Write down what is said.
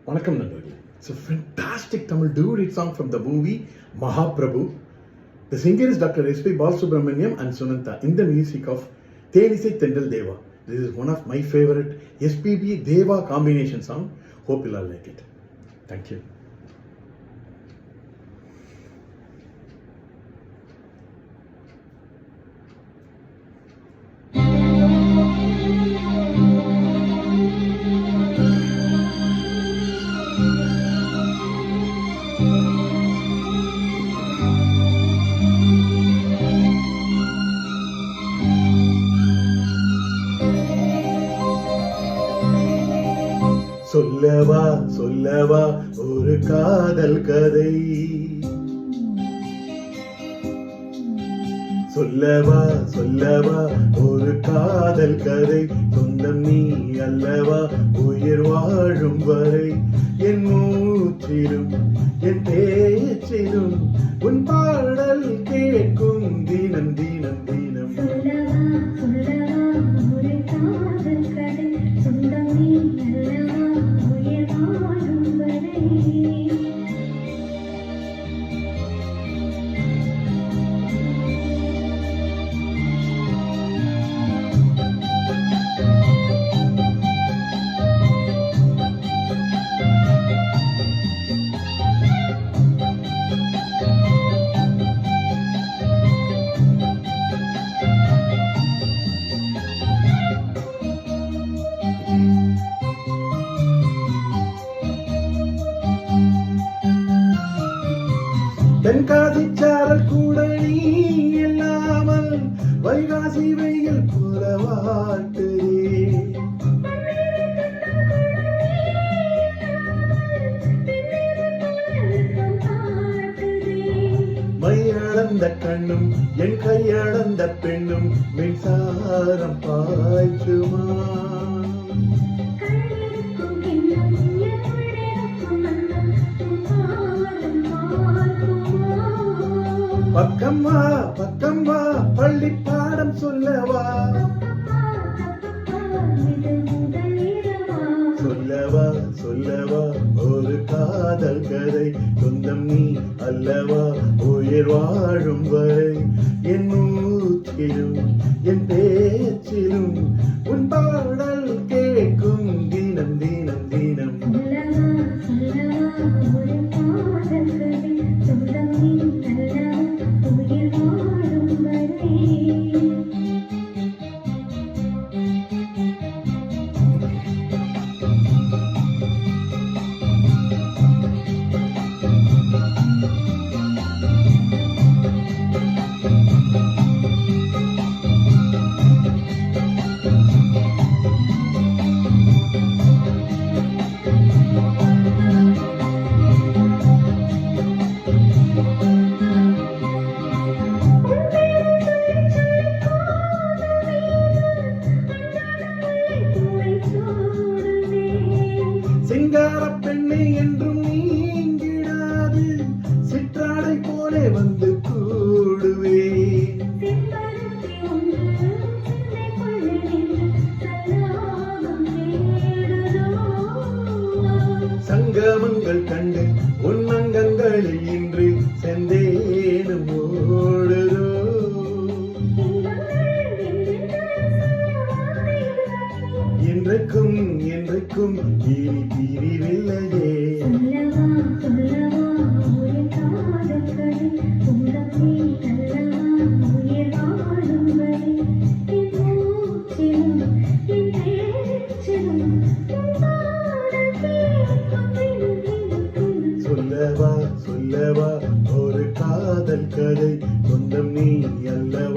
வணக்கம் நண்பர்களே. It's a fantastic Tamil duet song from the movie Mahaprabhu. The singer is Dr. S.P. Balasubramaniam and Sunanta in the music of Thenisai Tendal Deva. This is one of my favorite SPB Deva combination song. Hope you'll all like it. Thank you. சொல்லவா சொல்லவா ஒரு காதல் கதை, சொல்லவா சொல்லவா ஒரு காதல் கதை, சொந்தம் நீ அல்லவா உயிர் வாழும் வரை, என் மூச்சிலும் என் பேச்சிலும் உன் பாடல் கேட்கும் தினம் தினம் தினம். தென்காசி சாரல் கூட நீ இல்லாமல் வைகாசி வெயில் போல வாட்டுதே, மையளந்த கண்ணும் என் கையளந்த பெண்ணும் மின்சாரம் பாய்ச்சுமா, பக்கம் வா பள்ளி பாடம் சொல்லவா, சொல்லவா சொல்லவா ஒரு காதல் கதை, சொந்தம் நீ அல்லவா உயிர் வாழும் வரை, என் மூச்சிலும் என் பேச்சிலும் உன் பாடல் கேட்கும் தினம் தினம் தினம். சிங்கார பெண்ணை என்றும் நீங்கிடாது, சிற்றாடை போலே வந்து கூடுவே, சங்கமங்கள் கண்டு உன்னங்கங்களில் இன்று செந்தேனும் ஓடுதோ, என்றைக்கும் என்றைக்கும் இனி பிரிவில்லையே. சொல்லவா சொல்லவா ஒரு காதல் கதை, சொந்தம் நீ அல்லவா